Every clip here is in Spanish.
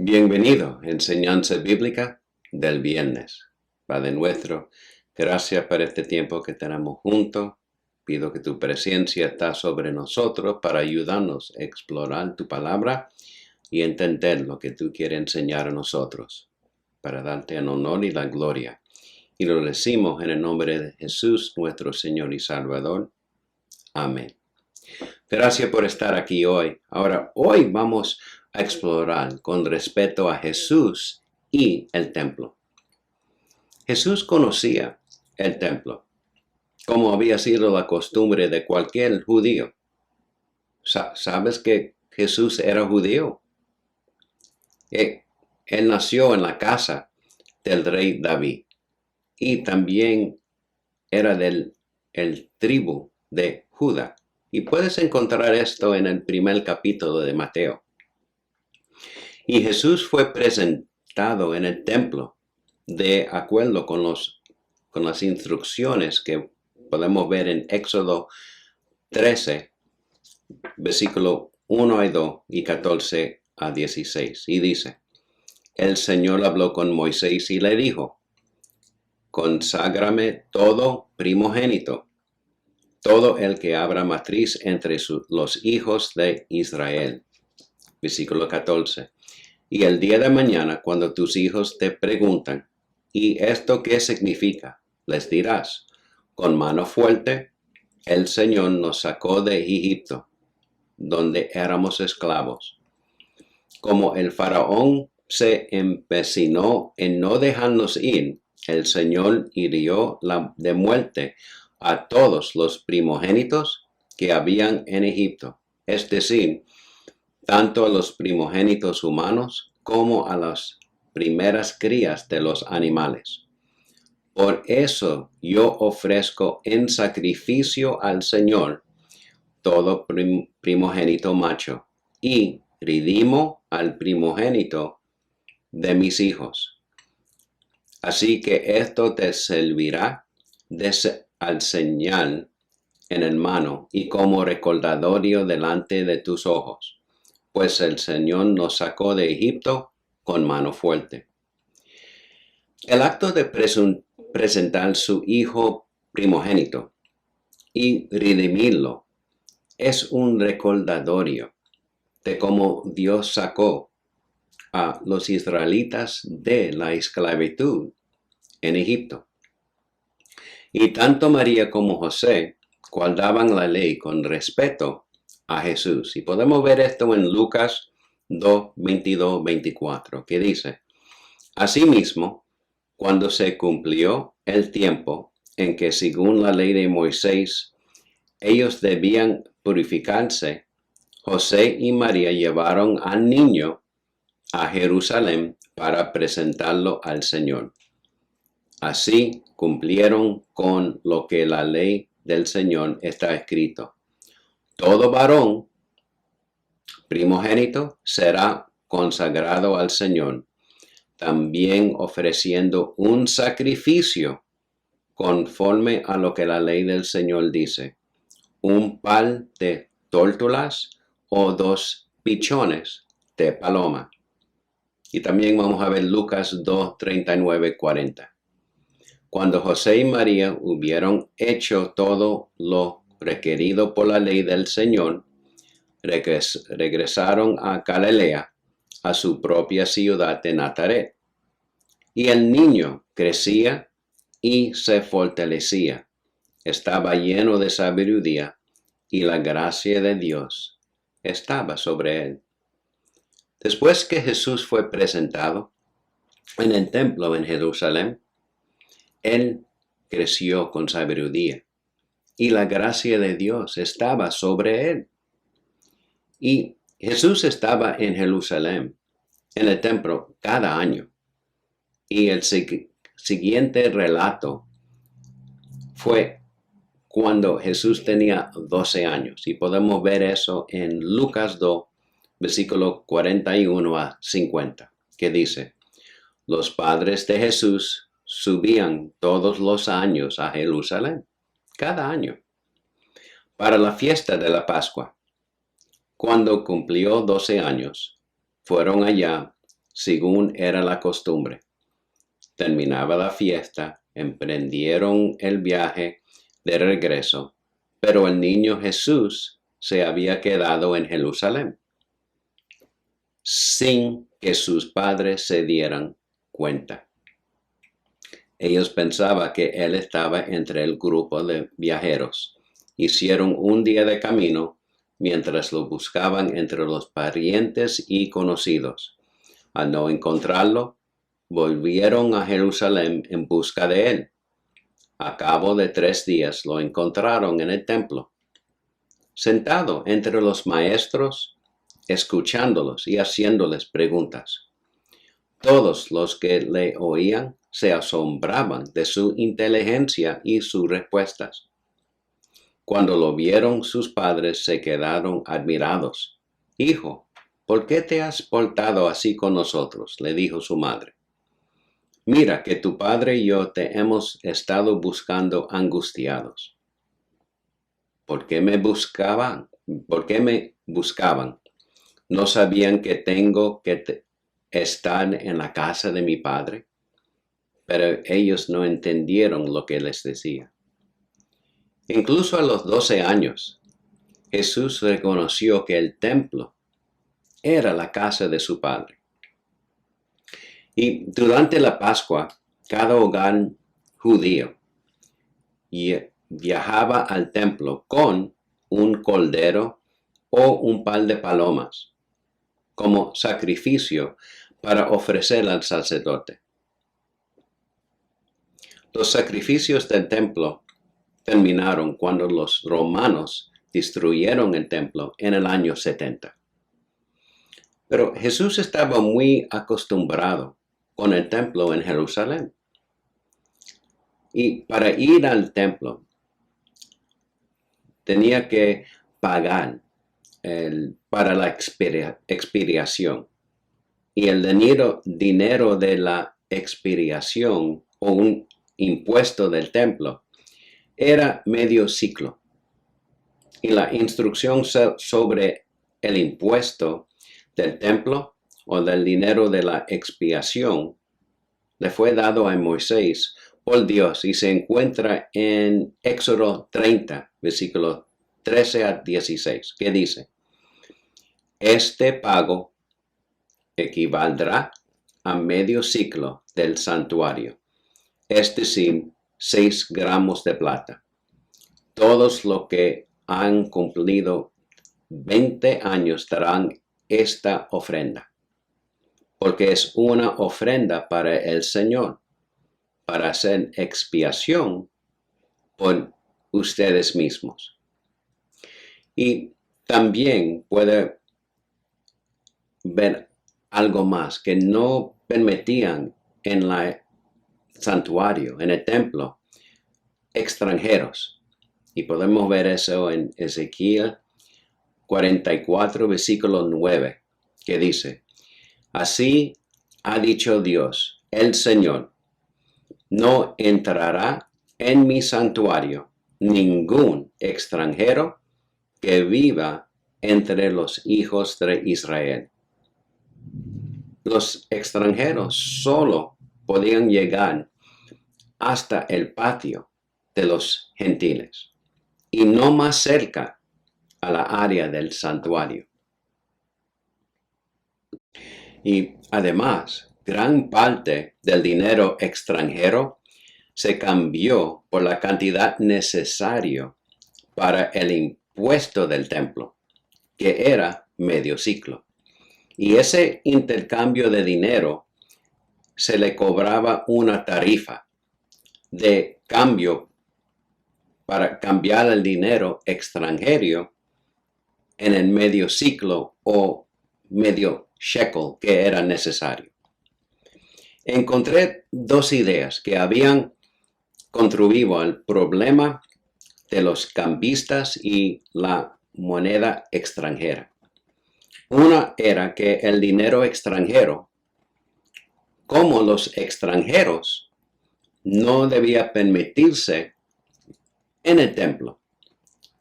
Bienvenido, enseñanza bíblica del viernes. Padre nuestro, gracias por este tiempo que tenemos juntos. Pido que tu presencia está sobre nosotros para ayudarnos a explorar tu palabra y entender lo que tú quieres enseñar a nosotros, para darte el honor y la gloria. Y lo decimos en el nombre de Jesús, nuestro Señor y Salvador. Amén. Gracias por estar aquí hoy. Ahora, hoy vamos a explorar con respecto a Jesús y el templo. Jesús conocía el templo, como había sido la costumbre de cualquier judío. ¿Sabes que Jesús era judío? Él nació en la casa del rey David y también era del tribu de Judá. Y puedes encontrar esto en el primer capítulo de Mateo. Y Jesús fue presentado en el templo de acuerdo con las instrucciones que podemos ver en Éxodo 13, versículo 1 y 2 y 14 a 16. Y dice, el Señor habló con Moisés y le dijo, conságrame todo primogénito, todo el que abra matriz entre los hijos de Israel. Versículo 14. Y el día de mañana, cuando tus hijos te preguntan, ¿y esto qué significa? Les dirás, con mano fuerte, el Señor nos sacó de Egipto, donde éramos esclavos. Como el faraón se empecinó en no dejarnos ir, el Señor hirió de muerte a todos los primogénitos que habían en Egipto, es decir, tanto a los primogénitos humanos como a las primeras crías de los animales. Por eso yo ofrezco en sacrificio al Señor todo primogénito macho y redimo al primogénito de mis hijos. Así que esto te servirá al señal en el mano y como recordatorio delante de tus ojos, pues el Señor nos sacó de Egipto con mano fuerte. El acto de presentar su hijo primogénito y redimirlo es un recordatorio de cómo Dios sacó a los israelitas de la esclavitud en Egipto. Y tanto María como José guardaban la ley con respeto a Jesús. Y podemos ver esto en Lucas 2, 22, 24, que dice, asimismo, cuando se cumplió el tiempo en que según la ley de Moisés ellos debían purificarse, José y María llevaron al niño a Jerusalén para presentarlo al Señor. Así cumplieron con lo que la ley del Señor está escrito. Todo varón primogénito será consagrado al Señor, también ofreciendo un sacrificio conforme a lo que la ley del Señor dice, un par de tórtolas o 2 pichones de paloma. Y también vamos a ver Lucas 2, 39, 40. Cuando José y María hubieron hecho todo lo requerido por la ley del Señor, regresaron a Galilea, a su propia ciudad de Nazaret. Y el niño crecía y se fortalecía. Estaba lleno de sabiduría y la gracia de Dios estaba sobre él. Después que Jesús fue presentado en el templo en Jerusalén, él creció con sabiduría y la gracia de Dios estaba sobre él. Y Jesús estaba en Jerusalén, en el templo, cada año. Y el siguiente relato fue cuando Jesús tenía 12 años. Y podemos ver eso en Lucas 2, versículo 41 a 50, que dice, los padres de Jesús subían todos los años a Jerusalén, cada año, para la fiesta de la Pascua. Cuando cumplió 12 años, fueron allá según era la costumbre. Terminaba la fiesta, emprendieron el viaje de regreso, pero el niño Jesús se había quedado en Jerusalén, sin que sus padres se dieran cuenta. Ellos pensaban que él estaba entre el grupo de viajeros. Hicieron un día de camino mientras lo buscaban entre los parientes y conocidos. Al no encontrarlo, volvieron a Jerusalén en busca de él. A cabo de 3 días lo encontraron en el templo, sentado entre los maestros, escuchándolos y haciéndoles preguntas. Todos los que le oían se asombraban de su inteligencia y sus respuestas. Cuando lo vieron sus padres se quedaron admirados. «Hijo, ¿por qué te has portado así con nosotros?», le dijo su madre. «Mira que tu padre y yo te hemos estado buscando angustiados». ¿Por qué me buscaban? ¿No sabían que tengo que estar en la casa de mi padre? Pero ellos no entendieron lo que les decía. Incluso a los 12 años, Jesús reconoció que el templo era la casa de su padre. Y durante la Pascua, cada hogar judío viajaba al templo con un cordero o un par de palomas como sacrificio para ofrecer al sacerdote. Los sacrificios del templo terminaron cuando los romanos destruyeron el templo en el año 70. Pero Jesús estaba muy acostumbrado con el templo en Jerusalén. Y para ir al templo tenía que pagar para la expiación. Y el dinero de la expiación o un impuesto del templo era medio ciclo. Y la instrucción sobre el impuesto del templo o del dinero de la expiación le fue dado a Moisés por Dios y se encuentra en Éxodo 30, versículos 13 a 16, que dice: «Este pago equivaldrá a medio ciclo del santuario, es decir, 6 gramos de plata. Todos los que han cumplido 20 años darán esta ofrenda, porque es una ofrenda para el Señor, para hacer expiación por ustedes mismos». Y también puede ver algo más que no permitían en el santuario, en el templo, extranjeros. Y podemos ver eso en Ezequiel 44, versículo 9, que dice: «Así ha dicho Dios, el Señor, no entrará en mi santuario ningún extranjero que viva entre los hijos de Israel». Los extranjeros solo podían llegar hasta el patio de los gentiles y no más cerca a la área del santuario. Y además, gran parte del dinero extranjero se cambió por la cantidad necesaria para el impuesto del templo, que era medio ciclo. Y ese intercambio de dinero se le cobraba una tarifa de cambio para cambiar el dinero extranjero en el medio ciclo o medio shekel que era necesario. Encontré 2 ideas que habían contribuido al problema de los cambistas y la moneda extranjera. Una era que el dinero extranjero, como los extranjeros, no debía permitirse en el templo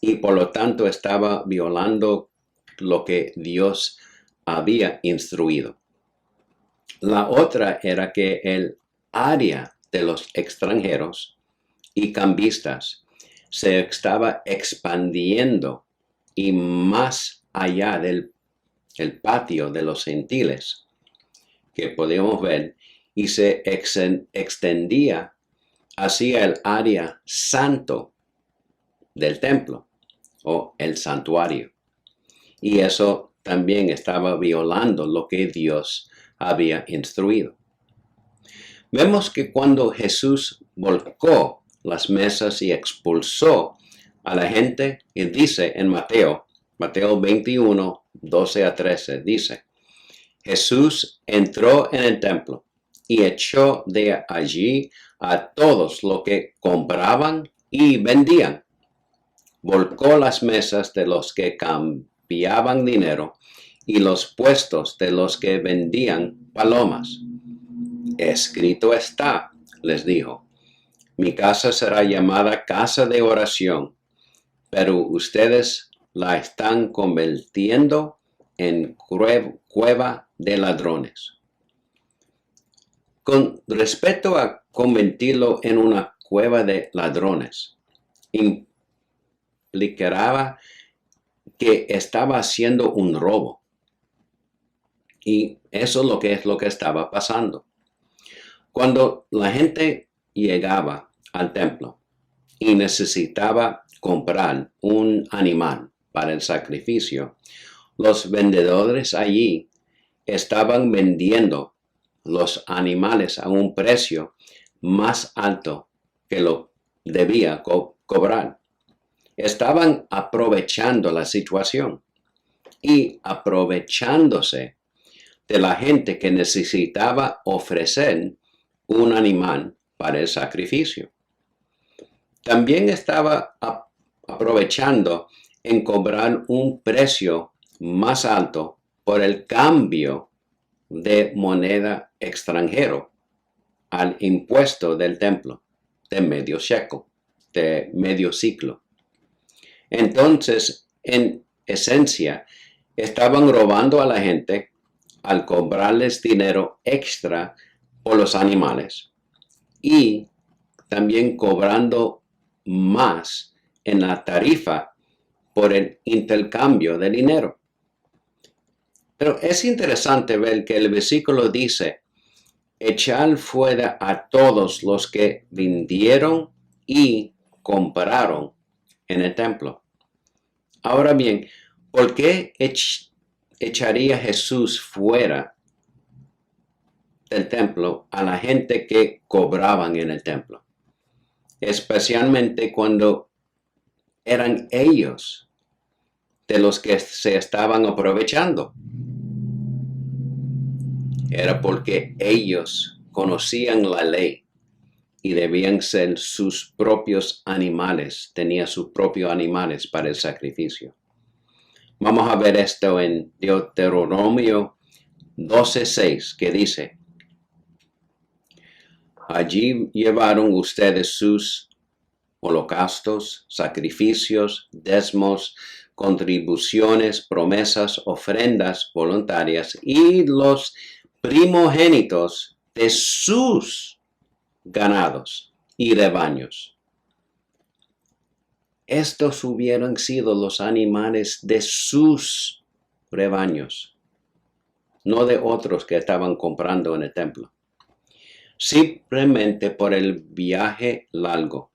y por lo tanto estaba violando lo que Dios había instruido. La otra era que el área de los extranjeros y cambistas se estaba expandiendo y más allá del el patio de los gentiles que podemos ver y se extendía hacia el área santo del templo o el santuario. Y eso también estaba violando lo que Dios había instruido. Vemos que cuando Jesús volcó las mesas y expulsó a la gente, y dice en Mateo 21, 12 a 13, dice, Jesús entró en el templo y echó de allí a todos los que compraban y vendían. Volcó las mesas de los que cambiaban dinero y los puestos de los que vendían palomas. Escrito está, les dijo, mi casa será llamada casa de oración, pero ustedes la están convirtiendo en cueva de ladrones. Con respecto a convertirlo en una cueva de ladrones, implicaba que estaba haciendo un robo. Y eso es lo que estaba pasando. Cuando la gente llegaba al templo y necesitaba comprar un animal para el sacrificio, los vendedores allí estaban vendiendo los animales a un precio más alto que lo debía cobrar. Estaban aprovechando la situación y aprovechándose de la gente que necesitaba ofrecer un animal para el sacrificio. También estaba aprovechando en cobrar un precio más alto por el cambio de moneda extranjero al impuesto del templo de medio shekel, de medio ciclo. Entonces, en esencia, estaban robando a la gente al cobrarles dinero extra por los animales y también cobrando más en la tarifa por el intercambio de dinero. Pero es interesante ver que el versículo dice, echar fuera a todos los que vendieron y compraron en el templo. Ahora bien, ¿por qué echaría Jesús fuera del templo a la gente que cobraban en el templo? Especialmente cuando eran ellos de los que se estaban aprovechando. Era porque ellos conocían la ley y debían ser sus propios animales, tenían sus propios animales para el sacrificio. Vamos a ver esto en Deuteronomio 12:6, que dice, allí llevaron ustedes sus holocaustos, sacrificios, diezmos, contribuciones, promesas, ofrendas voluntarias y los primogénitos de sus ganados y rebaños. Estos hubieran sido los animales de sus rebaños, no de otros que estaban comprando en el templo. Simplemente por el viaje largo,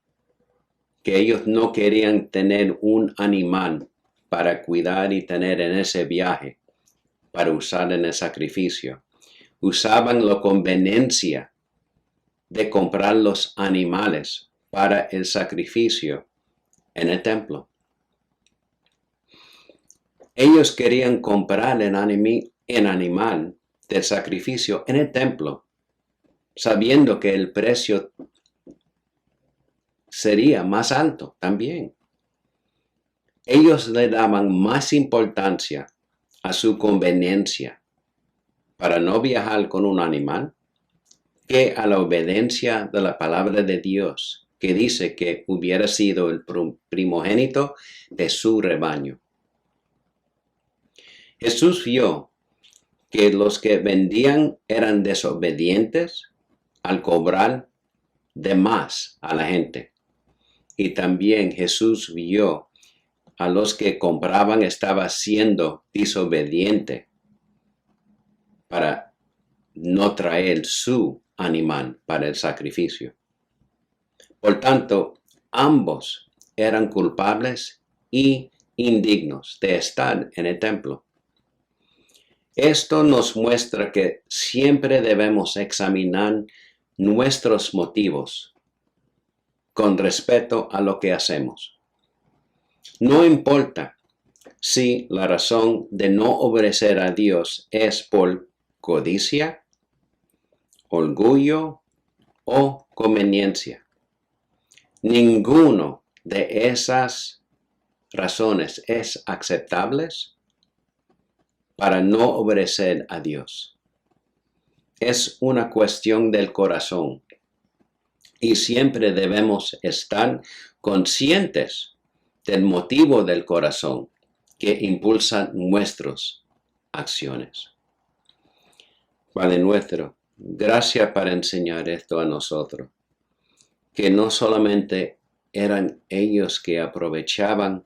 que ellos no querían tener un animal para cuidar y tener en ese viaje, para usar en el sacrificio. Usaban la conveniencia de comprar los animales para el sacrificio en el templo. Ellos querían comprar el animal del sacrificio en el templo, sabiendo que el precio sería más alto también. Ellos le daban más importancia a su conveniencia para no viajar con un animal que a la obediencia de la palabra de Dios, que dice que hubiera sido el primogénito de su rebaño. Jesús vio que los que vendían eran desobedientes al cobrar de más a la gente. Y también Jesús vio a los que compraban estaba siendo desobediente para no traer su animal para el sacrificio. Por tanto, ambos eran culpables y indignos de estar en el templo. Esto nos muestra que siempre debemos examinar nuestros motivos con respecto a lo que hacemos. No importa si la razón de no obedecer a Dios es por codicia, orgullo o conveniencia. Ninguno de esas razones es aceptable para no obedecer a Dios. Es una cuestión del corazón y siempre debemos estar conscientes del motivo del corazón que impulsa nuestras acciones. Padre nuestro, gracias para enseñar esto a nosotros, que no solamente eran ellos que aprovechaban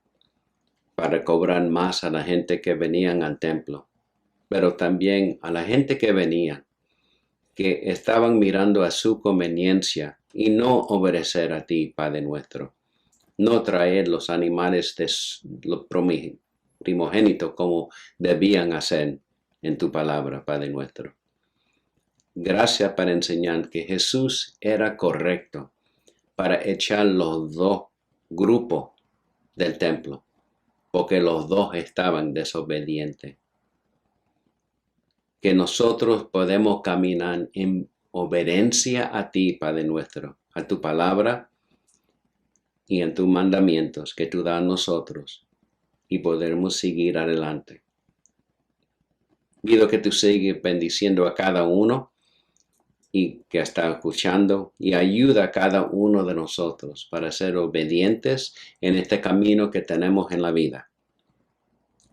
para cobrar más a la gente que venían al templo, pero también a la gente que venía, que estaban mirando a su conveniencia y no obedecer a ti, Padre nuestro. No traer los animales de los primogénitos como debían hacer en tu palabra, Padre nuestro. Gracias para enseñar que Jesús era correcto para echar los dos grupos del templo, porque los dos estaban desobedientes. Que nosotros podemos caminar en obediencia a ti, Padre nuestro, a tu palabra y en tus mandamientos que tú das a nosotros y podremos seguir adelante. Pido que tú sigas bendiciendo a cada uno y que está escuchando y ayuda a cada uno de nosotros para ser obedientes en este camino que tenemos en la vida.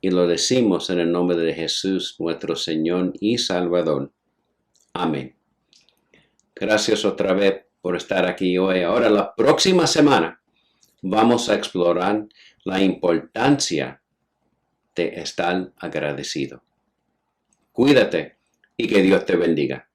Y lo decimos en el nombre de Jesús, nuestro Señor y Salvador. Amén. Gracias otra vez por estar aquí hoy. Ahora, la próxima semana vamos a explorar la importancia de estar agradecido. Cuídate y que Dios te bendiga.